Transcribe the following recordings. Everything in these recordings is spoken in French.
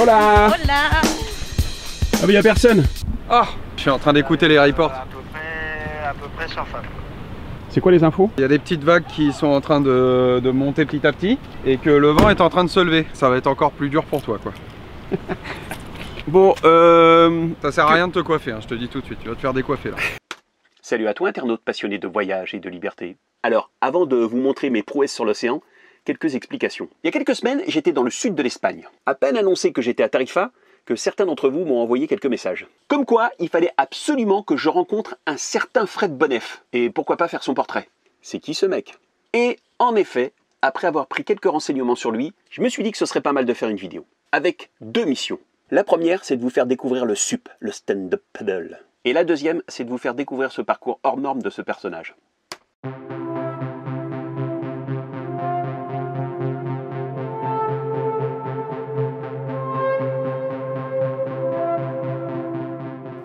Hola. Hola. Ah mais y a personne. Ah, je suis en train d'écouter les reports. À peu près surfable. C'est quoi les infos? Il y a des petites vagues qui sont en train de monter petit à petit et que le vent est en train de se lever. Ça va être encore plus dur pour toi, quoi. Bon, ça sert à rien de te coiffer, hein, je te dis tout de suite, tu vas te faire décoiffer là. Salut à toi internaute passionné de voyage et de liberté. Alors, avant de vous montrer mes prouesses sur l'océan, quelques explications. Il y a quelques semaines, j'étais dans le sud de l'Espagne. À peine annoncé que j'étais à Tarifa, que certains d'entre vous m'ont envoyé quelques messages. Comme quoi, il fallait absolument que je rencontre un certain Fred Bonnef. Et pourquoi pas faire son portrait? C'est qui ce mec? Et en effet, après avoir pris quelques renseignements sur lui, je me suis dit que ce serait pas mal de faire une vidéo. Avec deux missions. La première, c'est de vous faire découvrir le SUP, le stand-up paddle. Et la deuxième, c'est de vous faire découvrir ce parcours hors norme de ce personnage.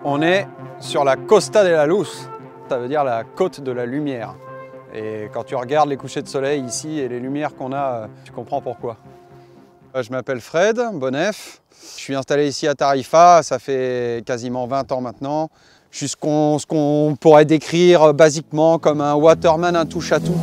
On est sur la Costa de la Luz, ça veut dire la côte de la lumière. Et quand tu regardes les couchers de soleil ici et les lumières qu'on a, tu comprends pourquoi. Je m'appelle Fred Bonnef, je suis installé ici à Tarifa, ça fait quasiment 20 ans maintenant. Je suis ce qu'on pourrait décrire basiquement comme un waterman, un touche-à-tout.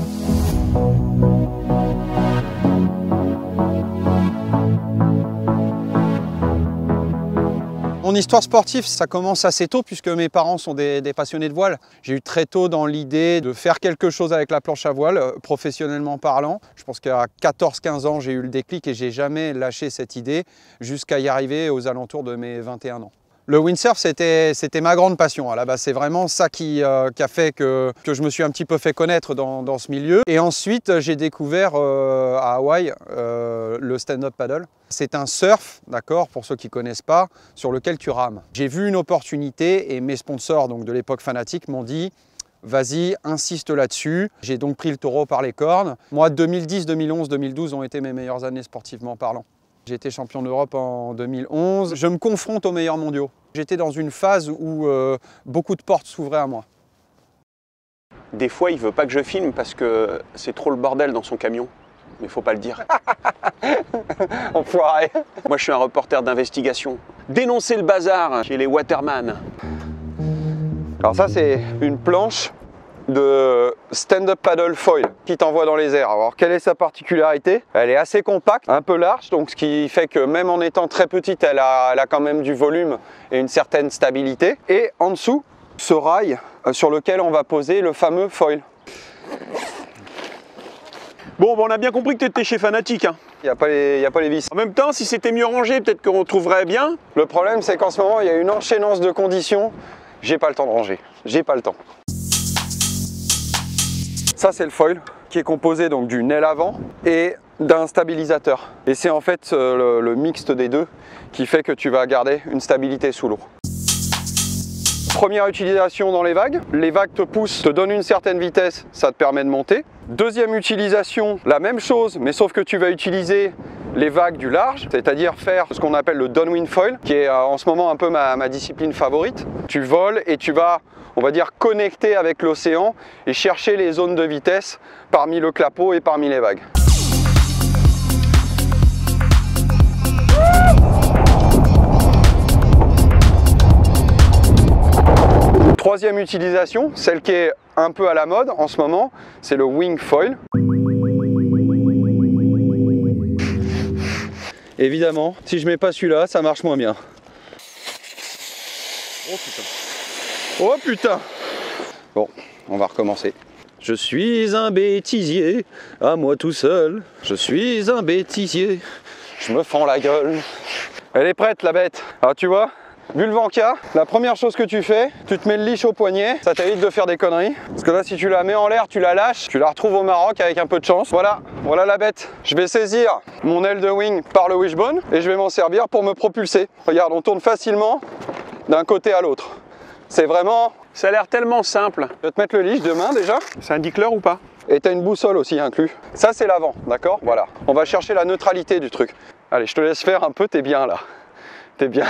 Mon histoire sportive, ça commence assez tôt puisque mes parents sont des passionnés de voile. J'ai eu très tôt dans l'idée de faire quelque chose avec la planche à voile, professionnellement parlant. Je pense qu'à 14-15 ans, j'ai eu le déclic et j'ai jamais lâché cette idée jusqu'à y arriver aux alentours de mes 21 ans. Le windsurf, c'était ma grande passion. À la base, c'est vraiment ça qui a fait que je me suis un petit peu fait connaître dans ce milieu. Et ensuite, j'ai découvert à Hawaï le stand-up paddle. C'est un surf, d'accord, pour ceux qui ne connaissent pas, sur lequel tu rames. J'ai vu une opportunité et mes sponsors donc de l'époque Fanatic m'ont dit vas-y, insiste là-dessus. J'ai donc pris le taureau par les cornes. Moi, 2010, 2011, 2012 ont été mes meilleures années sportivement parlant. J'ai été champion d'Europe en 2011. Je me confronte aux meilleurs mondiaux. J'étais dans une phase où beaucoup de portes s'ouvraient à moi. Des fois, il veut pas que je filme parce que c'est trop le bordel dans son camion. Mais faut pas le dire. Enfoiré. Moi, je suis un reporter d'investigation. Dénoncer le bazar chez les waterman. Alors ça, c'est une planche de stand-up paddle foil qui t'envoie dans les airs. Alors quelle est sa particularité? Elle est assez compacte, un peu large, donc ce qui fait que même en étant très petite, elle a quand même du volume et une certaine stabilité. Et en dessous, ce rail sur lequel on va poser le fameux foil. Bon, on a bien compris que tu étais chez Fanatic. Hein. Il n'y a pas les vis. En même temps, si c'était mieux rangé, peut-être qu'on trouverait bien. Le problème, c'est qu'en ce moment, il y a une enchaînance de conditions. J'ai pas le temps de ranger. J'ai pas le temps. Ça, c'est le foil qui est composé donc d'une aile avant et d'un stabilisateur. Et c'est en fait le mixte des deux qui fait que tu vas garder une stabilité sous l'eau. Première utilisation dans les vagues te poussent, te donnent une certaine vitesse, ça te permet de monter. Deuxième utilisation, la même chose, mais sauf que tu vas utiliser les vagues du large, c'est-à-dire faire ce qu'on appelle le downwind foil, qui est en ce moment un peu ma discipline favorite. Tu voles et tu vas, on va dire, connecter avec l'océan et chercher les zones de vitesse parmi le clapot et parmi les vagues. Troisième utilisation, celle qui est un peu à la mode en ce moment, c'est le wing foil. Évidemment, si je mets pas celui-là, ça marche moins bien. Oh putain. Oh putain. Bon, on va recommencer. Je suis un bêtisier, à moi tout seul. Je suis un bêtisier, je me fends la gueule. Elle est prête la bête. Alors tu vois, vu le vent qu'il y a, la première chose que tu fais, tu te mets le leash au poignet, ça t'évite de faire des conneries. Parce que là, si tu la mets en l'air, tu la lâches, tu la retrouves au Maroc avec un peu de chance. Voilà, voilà la bête. Je vais saisir mon aile de wing par le wishbone et je vais m'en servir pour me propulser. Regarde, on tourne facilement d'un côté à l'autre. C'est vraiment... Ça a l'air tellement simple. Je vais te mettre le leash demain déjà. Ça indique l'heure ou pas? Et tu as une boussole aussi inclus. Ça, c'est l'avant, d'accord? Voilà. On va chercher la neutralité du truc. Allez, je te laisse faire un peu, t'es bien là. T'es bien.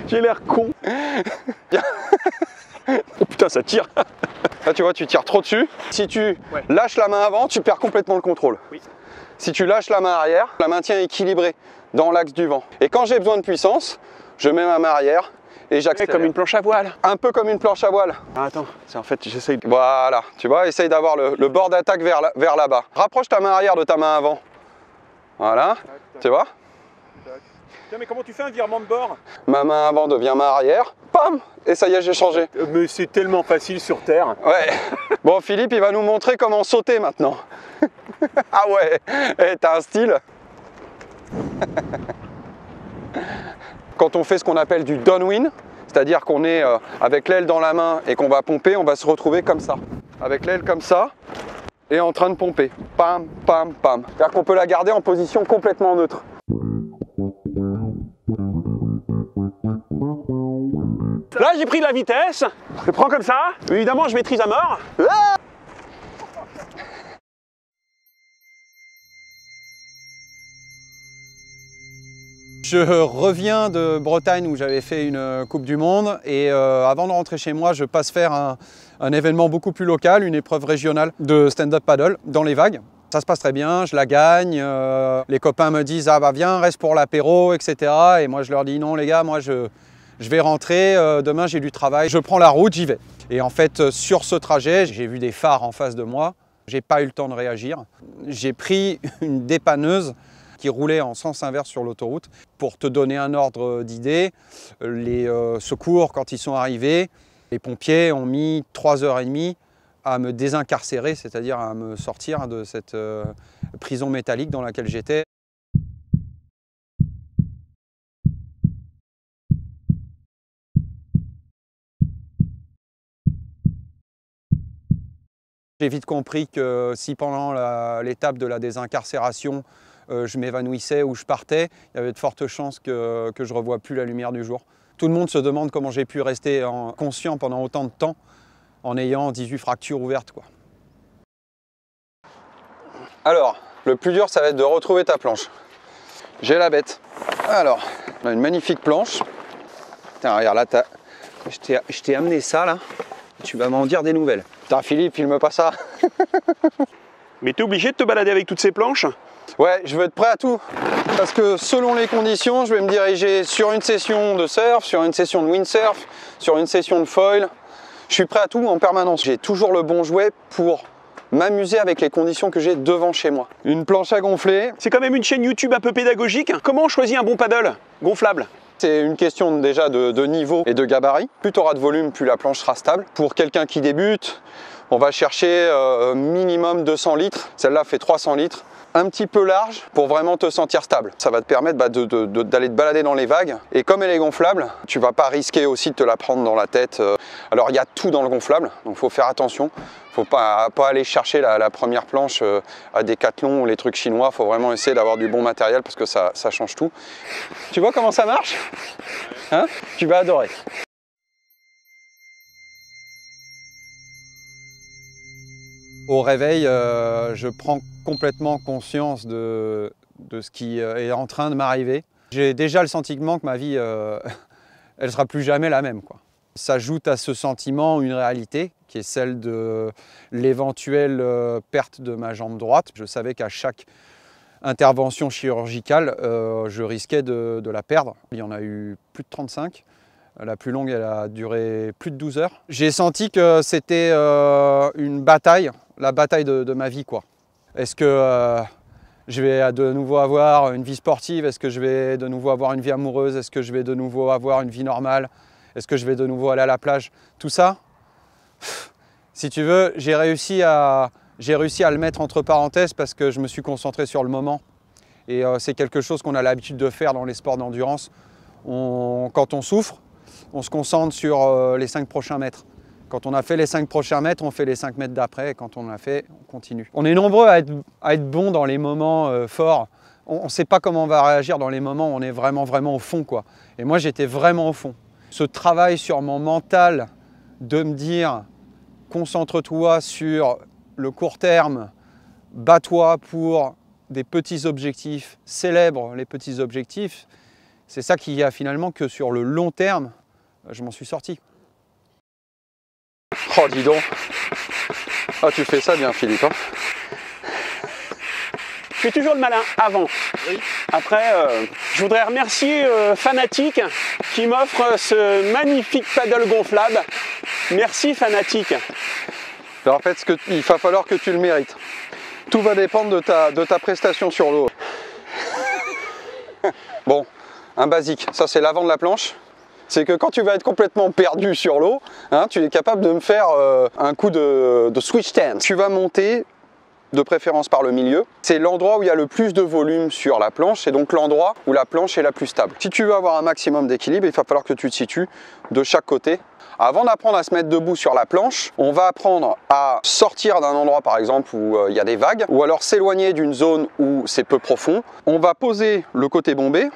J'ai l'air con. Oh putain, ça tire. Là, tu vois, tu tires trop dessus. Si tu lâches la main avant, tu perds complètement le contrôle. Oui. Si tu lâches la main arrière, la maintient équilibrée dans l'axe du vent. Et quand j'ai besoin de puissance, je mets ma main arrière et j'accélère. Comme une planche à voile. Un peu comme une planche à voile. Ah, attends, c'est en fait, j'essaye de... Voilà, tu vois, essaye d'avoir le bord d'attaque vers là-bas. Rapproche ta main arrière de ta main avant. Voilà, tu vois. Tiens, mais comment tu fais un virement de bord? Ma main avant devient main arrière, pam, et ça y est, j'ai changé. Mais c'est tellement facile sur Terre. Ouais. Bon, Philippe, il va nous montrer comment sauter maintenant. Ah ouais, t'as un style. Quand on fait ce qu'on appelle du downwind, c'est-à-dire qu'on est avec l'aile dans la main et qu'on va pomper, on va se retrouver comme ça. Avec l'aile comme ça et en train de pomper. Pam, pam, pam. C'est-à-dire qu'on peut la garder en position complètement neutre. Là, j'ai pris de la vitesse. Je prends comme ça. Évidemment, je maîtrise à mort. Je reviens de Bretagne où j'avais fait une Coupe du Monde et avant de rentrer chez moi, je passe faire un événement beaucoup plus local, une épreuve régionale de stand-up paddle dans les vagues. Ça se passe très bien, je la gagne, les copains me disent « Ah bah viens, reste pour l'apéro, etc. » Et moi je leur dis « Non les gars, moi je vais rentrer, demain j'ai du travail, je prends la route, j'y vais. » Et en fait, sur ce trajet, j'ai vu des phares en face de moi, j'ai pas eu le temps de réagir. J'ai pris une dépanneuse qui roulait en sens inverse sur l'autoroute. Pour te donner un ordre d'idée, les secours, quand ils sont arrivés, les pompiers ont mis 3h30 à me désincarcérer, c'est-à-dire à me sortir de cette prison métallique dans laquelle j'étais. J'ai vite compris que si pendant l'étape de la désincarcération, je m'évanouissais ou je partais, il y avait de fortes chances que je ne revoie plus la lumière du jour. Tout le monde se demande comment j'ai pu rester conscient pendant autant de temps en ayant 18 fractures ouvertes, quoi. Alors, le plus dur, ça va être de retrouver ta planche. J'ai la bête. Alors, on a une magnifique planche. Tiens, regarde là, je t'ai amené ça, là. Tu vas m'en dire des nouvelles. Putain, Philippe, filme pas ça. Mais t'es obligé de te balader avec toutes ces planches? Ouais, je veux être prêt à tout. Parce que selon les conditions, je vais me diriger sur une session de surf, sur une session de windsurf, sur une session de foil. Je suis prêt à tout en permanence. J'ai toujours le bon jouet pour m'amuser avec les conditions que j'ai devant chez moi. Une planche à gonfler. C'est quand même une chaîne YouTube un peu pédagogique. Comment on choisit un bon paddle gonflable? C'est une question déjà de niveau et de gabarit. Plus tu auras de volume, plus la planche sera stable. Pour quelqu'un qui débute, on va chercher minimum 200 litres. Celle-là fait 300 litres. Un petit peu large pour vraiment te sentir stable. Ça va te permettre d'aller te balader dans les vagues. Et comme elle est gonflable, tu vas pas risquer aussi de te la prendre dans la tête. Alors il y a tout dans le gonflable, donc il faut faire attention. Il ne faut pas aller chercher la première planche à Decathlon ou les trucs chinois. Il faut vraiment essayer d'avoir du bon matériel parce que ça change tout. Tu vois comment ça marche, hein? Tu vas adorer. Au réveil, je prends complètement conscience de ce qui est en train de m'arriver. J'ai déjà le sentiment que ma vie, elle ne sera plus jamais la même, quoi. S'ajoute à ce sentiment une réalité qui est celle de l'éventuelle perte de ma jambe droite. Je savais qu'à chaque intervention chirurgicale, je risquais de la perdre. Il y en a eu plus de 35. La plus longue, elle a duré plus de 12 heures. J'ai senti que c'était une bataille, la bataille de ma vie, quoi. Est-ce que je vais de nouveau avoir une vie sportive? Est-ce que je vais de nouveau avoir une vie amoureuse? Est-ce que je vais de nouveau avoir une vie normale? Est-ce que je vais de nouveau aller à la plage? Tout ça, si tu veux, j'ai réussi à le mettre entre parenthèses parce que je me suis concentré sur le moment. Et c'est quelque chose qu'on a l'habitude de faire dans les sports d'endurance. Quand on souffre, on se concentre sur les 5 prochains mètres. Quand on a fait les 5 prochains mètres, on fait les 5 mètres d'après. Et quand on l'a fait, on continue. On est nombreux à être bons dans les moments forts. On ne sait pas comment on va réagir dans les moments où on est vraiment au fond, quoi. Et moi, j'étais vraiment au fond. Ce travail sur mon mental de me dire « concentre-toi sur le court terme, bats-toi pour des petits objectifs, célèbre les petits objectifs », c'est ça qui a finalement que sur le long terme, je m'en suis sorti. Oh, dis donc. Ah, tu fais ça bien, Philippe. Hein. Je fais toujours le malin avant. Oui. Après, je voudrais remercier Fanatic qui m'offre ce magnifique paddle gonflable. Merci Fanatic. Alors, en fait, il va falloir que tu le mérites. Tout va dépendre de ta prestation sur l'eau. Bon, un basique, ça c'est l'avant de la planche. C'est que quand tu vas être complètement perdu sur l'eau, hein, tu es capable de me faire un coup de switch stance. Tu vas monter de préférence par le milieu. C'est l'endroit où il y a le plus de volume sur la planche, c'est donc l'endroit où la planche est la plus stable. Si tu veux avoir un maximum d'équilibre, il va falloir que tu te situes de chaque côté. Avant d'apprendre à se mettre debout sur la planche, on va apprendre à sortir d'un endroit par exemple où il y a des vagues, ou alors s'éloigner d'une zone où c'est peu profond. On va poser le côté bombé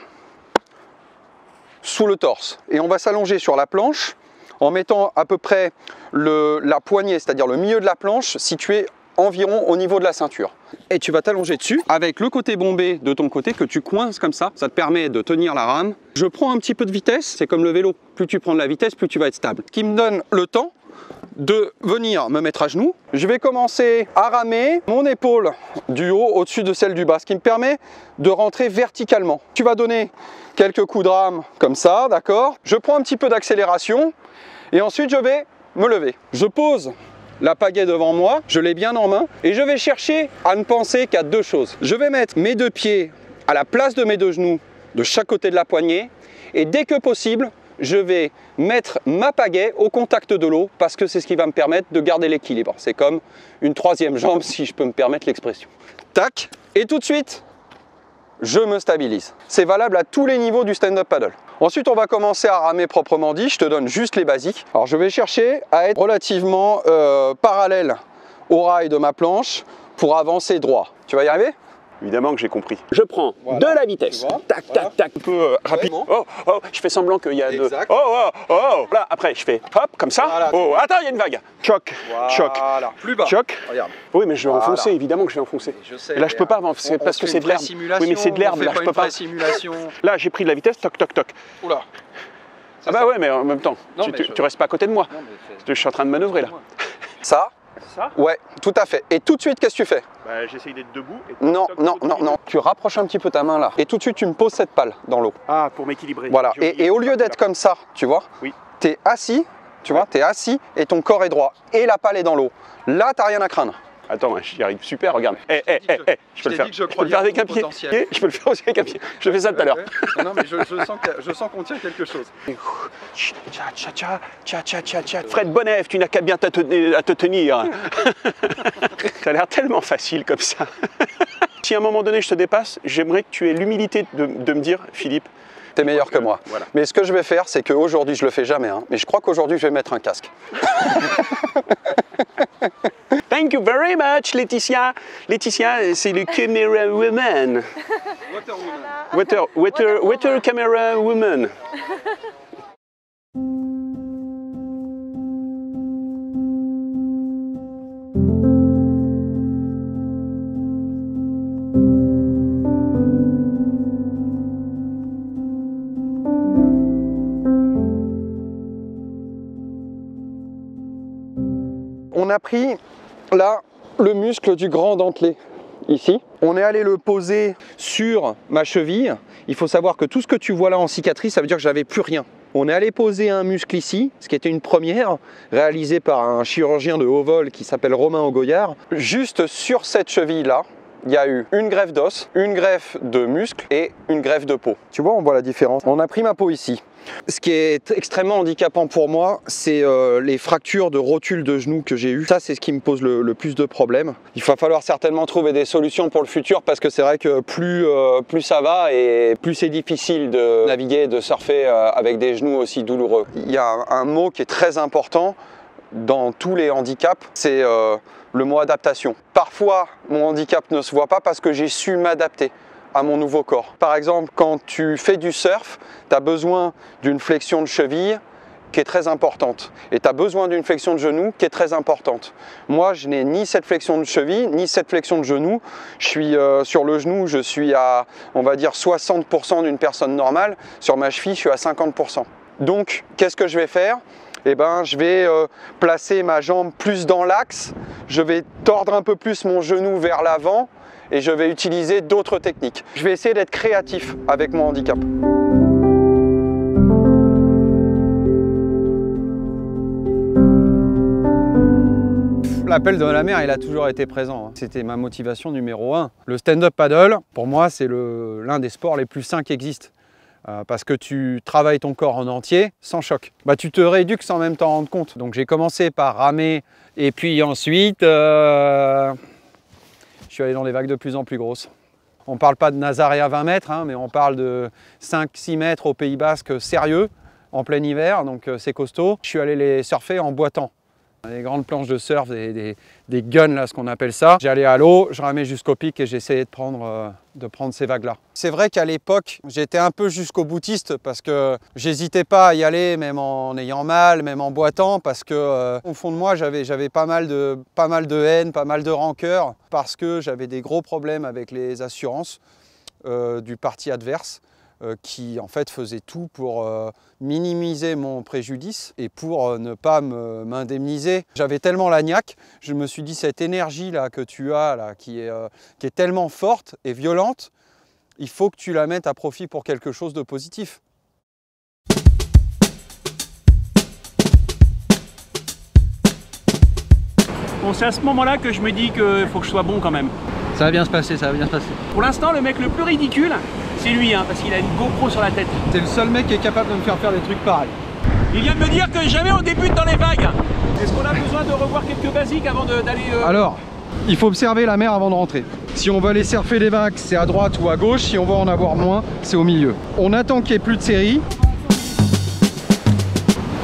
sous le torse et on va s'allonger sur la planche en mettant à peu près la poignée, c'est-à-dire le milieu de la planche situé environ au niveau de la ceinture. Et tu vas t'allonger dessus avec le côté bombé de ton côté que tu coinces comme ça. Ça te permet de tenir la rame. Je prends un petit peu de vitesse, c'est comme le vélo. Plus tu prends de la vitesse, plus tu vas être stable. Ce qui me donne le temps de venir me mettre à genoux. Je vais commencer à ramer mon épaule du haut au-dessus de celle du bas, ce qui me permet de rentrer verticalement. Tu vas donner quelques coups de rame comme ça, d'accord? Je prends un petit peu d'accélération et ensuite je vais me lever. Je pose la pagaie devant moi, je l'ai bien en main et je vais chercher à ne penser qu'à deux choses. Je vais mettre mes deux pieds à la place de mes deux genoux de chaque côté de la poignée et dès que possible, je vais mettre ma pagaie au contact de l'eau parce que c'est ce qui va me permettre de garder l'équilibre. C'est comme une troisième jambe si je peux me permettre l'expression. Tac, et tout de suite, je me stabilise. C'est valable à tous les niveaux du stand-up paddle. Ensuite, on va commencer à ramer proprement dit. Je te donne juste les basiques. Alors, je vais chercher à être relativement parallèle au rail de ma planche pour avancer droit. Tu vas y arriver? Évidemment que j'ai compris. Je prends de la vitesse. Tac, tac, tac. Un peu rapide. Oh, oh, je fais semblant qu'il y a de... Oh, oh, oh. Là, après, je fais hop, comme ça. Voilà, oh, attends, il y a une vague. Choc, choc. Plus bas. Choc. Regarde. Oui, mais je vais enfoncer, évidemment que je vais enfoncer. Je sais, et là, je peux pas avancer parce que c'est de l'herbe. Oui, mais c'est de l'herbe, là, je peux pas. Là, j'ai pris de la vitesse, toc, toc, toc. Oula. Ah bah ouais, mais en même temps, tu restes pas à côté de moi. Je suis en train de manœuvrer, là. Ça? Ça? Ouais, tout à fait. Et tout de suite, qu'est-ce que tu fais? Bah, j'essaye d'être debout. Et non, non, non, non. Tu rapproches un petit peu ta main là. Et tout de suite, tu me poses cette palle dans l'eau. Ah, pour m'équilibrer. Voilà. Et au lieu d'être comme ça, tu vois, tu es assis, tu vois, tu es assis et ton corps est droit. Et la palle est dans l'eau. Là, tu n'as rien à craindre. Attends, j'y arrive super, regarde. Je peux le faire. Je peux le faire avec un pied. Je peux le faire aussi avec un pied. Je fais ça tout à l'heure. Non, mais je sens qu'on tient quelque chose. Fred Bonnef, tu n'as qu'à bien à te tenir. Ça a l'air tellement facile comme ça. Si à un moment donné je te dépasse, j'aimerais que tu aies l'humilité de me dire, Philippe, t'es meilleur que moi. Voilà. Mais ce que je vais faire, c'est qu'aujourd'hui, je le fais jamais, hein, mais je crois qu'aujourd'hui, je vais mettre un casque. Thank you very much, Laetitia. Laetitia, c'est le camera woman. Water camera woman. On a pris là le muscle du grand dentelé ici. On est allé le poser sur ma cheville. Il faut savoir que tout ce que tu vois là en cicatrice, ça veut dire que j'avais plus rien. On est allé poser un muscle ici, ce qui était une première, réalisée par un chirurgien de haut vol qui s'appelle Romain Augoyard. Juste sur cette cheville là, il y a eu une greffe d'os, une greffe de muscle et une greffe de peau. Tu vois, on voit la différence. On a pris ma peau ici. Ce qui est extrêmement handicapant pour moi, c'est les fractures de rotules de genoux que j'ai eues. Ça, c'est ce qui me pose le plus de problèmes. Il va falloir certainement trouver des solutions pour le futur parce que c'est vrai que plus ça va et plus c'est difficile de naviguer, de surfer avec des genoux aussi douloureux. Il y a un mot qui est très important dans tous les handicaps, c'est le mot adaptation. Parfois, mon handicap ne se voit pas parce que j'ai su m'adapter à mon nouveau corps. Par exemple, quand tu fais du surf, tu as besoin d'une flexion de cheville qui est très importante. Et tu as besoin d'une flexion de genou qui est très importante. Moi, je n'ai ni cette flexion de cheville, ni cette flexion de genou. Je suis sur le genou, je suis à, on va dire, 60% d'une personne normale. Sur ma cheville, je suis à 50%. Donc, qu'est-ce que je vais faire ? eh ben, je vais placer ma jambe plus dans l'axe, je vais tordre un peu plus mon genou vers l'avant et je vais utiliser d'autres techniques. Je vais essayer d'être créatif avec mon handicap. L'appel de la mer, il a toujours été présent. C'était ma motivation numéro 1. Le stand-up paddle, pour moi, c'est l'un des sports les plus sains qui existent. Parce que tu travailles ton corps en entier sans choc. Tu te rééduques sans même t'en rendre compte. Donc j'ai commencé par ramer et puis ensuite, je suis allé dans des vagues de plus en plus grosses. On ne parle pas de Nazaré à 20 mètres, mais on parle de 5-6 mètres au Pays Basque sérieux, en plein hiver, donc c'est costaud. Je suis allé les surfer en boitant. Des grandes planches de surf, des guns, là, ce qu'on appelle ça. J'allais à l'eau, je ramais jusqu'au pic et j'essayais de prendre ces vagues-là. C'est vrai qu'à l'époque, j'étais un peu jusqu'au boutiste parce que j'hésitais pas à y aller, même en ayant mal, même en boitant, parce que au fond de moi, j'avais pas mal de haine, pas mal de rancœur, parce que j'avais des gros problèmes avec les assurances du parti adverse. Qui en fait faisait tout pour minimiser mon préjudice et pour ne pas m'indemniser. J'avais tellement la niaque, je me suis dit cette énergie là que tu as là, qui est tellement forte et violente, il faut que tu la mettes à profit pour quelque chose de positif. Bon, c'est à ce moment-là que je me dis qu'il faut que je sois bon quand même. Ça va bien se passer, ça va bien se passer. Pour l'instant, le mec le plus ridicule, c'est lui, parce qu'il a une GoPro sur la tête. C'est le seul mec qui est capable de me faire des trucs pareils. Il vient de me dire que jamais on débute dans les vagues. Est-ce qu'on a besoin de revoir quelques basiques avant d'aller... Alors, il faut observer la mer avant de rentrer. Si on veut aller surfer les vagues, c'est à droite ou à gauche. Si on veut en avoir moins, c'est au milieu. On attend qu'il n'y ait plus de série.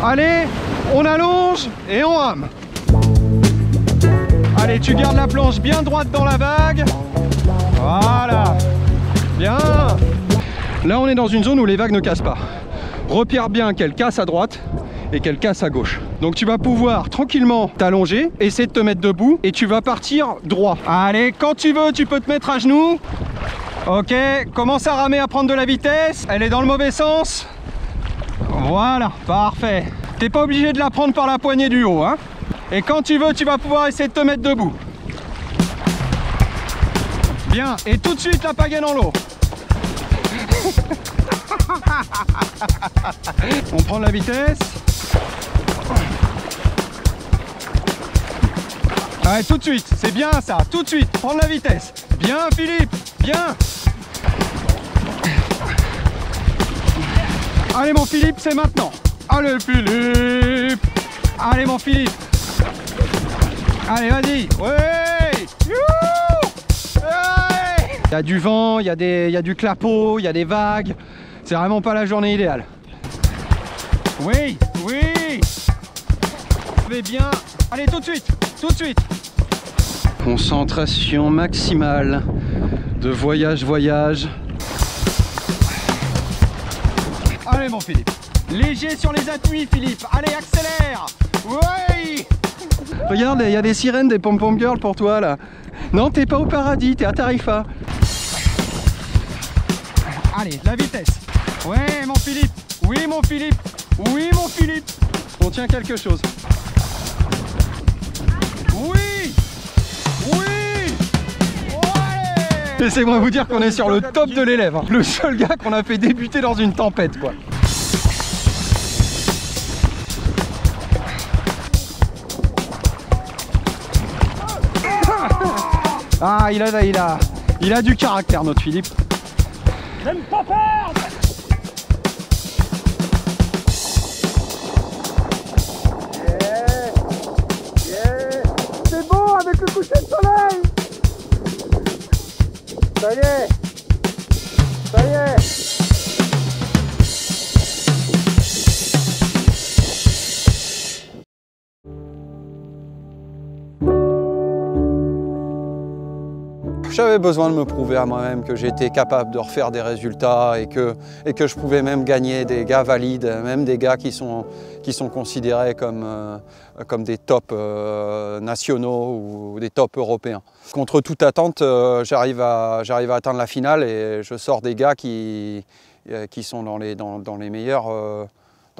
Allez, on allonge et on rame. Allez, tu gardes la planche bien droite dans la vague. Voilà. Bien. Là, on est dans une zone où les vagues ne cassent pas. Repère bien qu'elles cassent à droite et qu'elles cassent à gauche. Donc tu vas pouvoir tranquillement t'allonger, essayer de te mettre debout et tu vas partir droit. Allez, quand tu veux, tu peux te mettre à genoux. Ok, commence à ramer, à prendre de la vitesse. Elle est dans le mauvais sens. Voilà, parfait. T'es pas obligé de la prendre par la poignée du haut, hein. Et quand tu veux, tu vas pouvoir essayer de te mettre debout. Bien, et tout de suite la pagaie dans l'eau. On prend de la vitesse. Allez, tout de suite, c'est bien ça, tout de suite, prendre la vitesse. Bien Philippe, bien. Allez mon Philippe, c'est maintenant. Allez Philippe. Allez mon Philippe. Allez, vas-y. Ouais. Il y a du vent, il y a du clapot, il y a des vagues. C'est vraiment pas la journée idéale. Oui, oui. Mais bien. Allez, tout de suite, tout de suite. Concentration maximale de voyage. Allez, mon Philippe. Léger sur les appuis, Philippe. Allez, accélère. Oui. Regarde, il y a des sirènes, des pom-pom girls pour toi là. Non, t'es pas au paradis, t'es à Tarifa. Allez, la vitesse. Ouais, mon Philippe. Oui, mon Philippe. Oui, mon Philippe. On tient quelque chose. Oui. Oui. Ouais. Laissez-moi vous dire qu'on est sur le top de l'élève. Hein. Le seul gars qu'on a fait débuter dans une tempête, quoi. Ah, il a du caractère, notre Philippe. J'aime pas perdre. C'est bon avec le coucher de soleil. Ça y est. Ça y est. J'avais besoin de me prouver à moi-même que j'étais capable de refaire des résultats et que je pouvais même gagner des gars valides, même des gars qui sont considérés comme des tops nationaux ou des tops européens. Contre toute attente, j'arrive à atteindre la finale et je sors des gars qui sont dans les meilleurs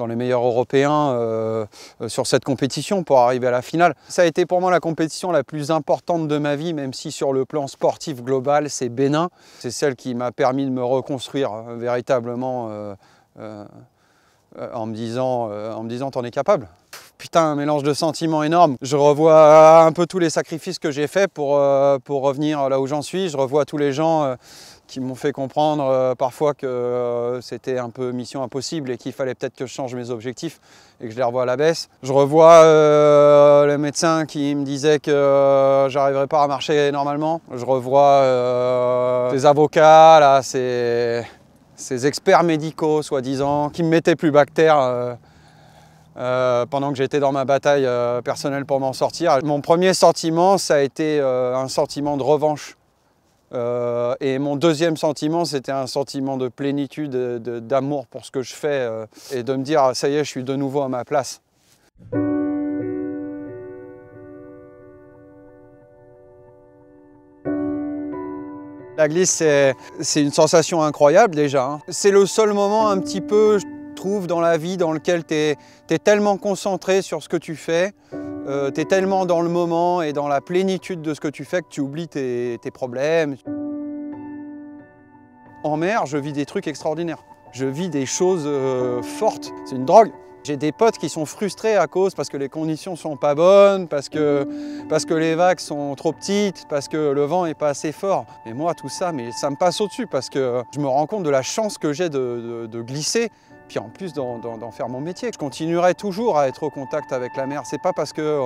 dans les meilleurs Européens sur cette compétition pour arriver à la finale. Ça a été pour moi la compétition la plus importante de ma vie, même si sur le plan sportif global, c'est Bénin. C'est celle qui m'a permis de me reconstruire véritablement en me disant t'en es capable. Putain, un mélange de sentiments énorme. Je revois un peu tous les sacrifices que j'ai faits pour revenir là où j'en suis. Je revois tous les gens qui m'ont fait comprendre parfois que c'était un peu mission impossible et qu'il fallait peut-être que je change mes objectifs et que je les revois à la baisse. Je revois le médecin qui me disait que j'arriverais pas à marcher normalement. Je revois les avocats, là, ces experts médicaux, soi-disant, qui me mettaient plus bactère pendant que j'étais dans ma bataille personnelle pour m'en sortir. Mon premier sentiment, ça a été un sentiment de revanche. Et mon deuxième sentiment, c'était un sentiment de plénitude, d'amour pour ce que je fais et de me dire, ça y est, je suis de nouveau à ma place. La glisse, c'est une sensation incroyable déjà, hein. C'est le seul moment un petit peu, je trouve, dans la vie dans lequel tu es tellement concentré sur ce que tu fais, tu es tellement dans le moment et dans la plénitude de ce que tu fais que tu oublies tes problèmes. En mer, je vis des trucs extraordinaires. Je vis des choses fortes. C'est une drogue. J'ai des potes qui sont frustrés parce que les conditions sont pas bonnes, parce que les vagues sont trop petites, parce que le vent est pas assez fort. Et moi, tout ça, mais ça me passe au-dessus parce que je me rends compte de la chance que j'ai de glisser, puis en plus d'en faire mon métier. Je continuerai toujours à être au contact avec la mer. C'est pas parce que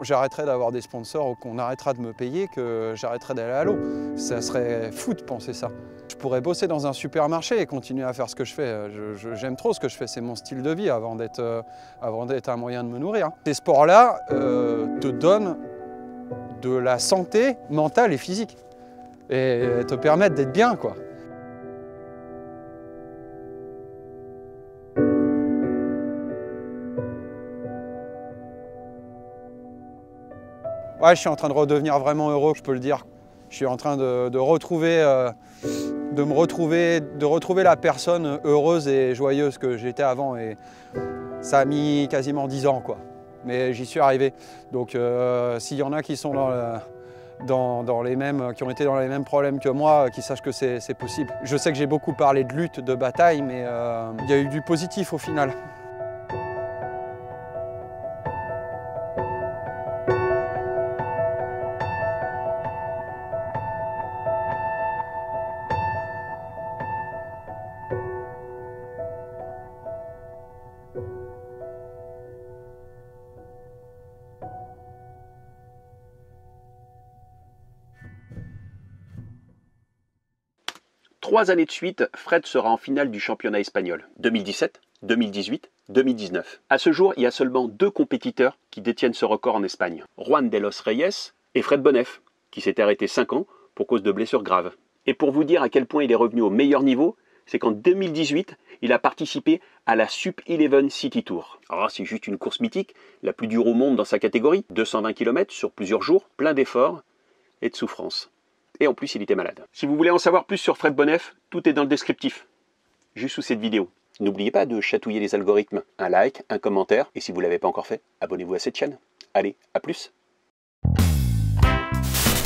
j'arrêterai d'avoir des sponsors ou qu'on arrêtera de me payer que j'arrêterai d'aller à l'eau. Ça serait fou de penser ça. Je pourrais bosser dans un supermarché et continuer à faire ce que je fais. J'aime trop ce que je fais, c'est mon style de vie avant d'être un moyen de me nourrir. Ces sports-là te donnent de la santé mentale et physique et te permettent d'être bien, quoi. Ouais, je suis en train de redevenir vraiment heureux, je peux le dire. Je suis en train de retrouver la personne heureuse et joyeuse que j'étais avant. Et ça a mis quasiment 10 ans, quoi. Mais j'y suis arrivé. Donc s'il y en a qui sont qui ont été dans les mêmes problèmes que moi, qui sachent que c'est possible. Je sais que j'ai beaucoup parlé de lutte, de bataille, mais il y a eu du positif au final. Trois années de suite, Fred sera en finale du championnat espagnol. 2017, 2018, 2019. À ce jour, il y a seulement 2 compétiteurs qui détiennent ce record en Espagne. Juan de los Reyes et Fred Bonnef, qui s'était arrêté 5 ans pour cause de blessures graves. Et pour vous dire à quel point il est revenu au meilleur niveau, c'est qu'en 2018, il a participé à la Sup 11 City Tour. Alors c'est juste une course mythique, la plus dure au monde dans sa catégorie, 220 km sur plusieurs jours, plein d'efforts et de souffrances. Et en plus, il était malade. Si vous voulez en savoir plus sur Fred Bonnef, tout est dans le descriptif, juste sous cette vidéo. N'oubliez pas de chatouiller les algorithmes. Un like, un commentaire, et si vous ne l'avez pas encore fait, abonnez-vous à cette chaîne. Allez, à plus.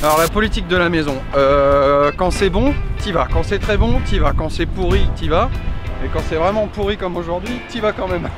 Alors la politique de la maison, quand c'est bon, t'y vas. Quand c'est très bon, t'y vas. Quand c'est pourri, t'y vas. Et quand c'est vraiment pourri comme aujourd'hui, t'y vas quand même.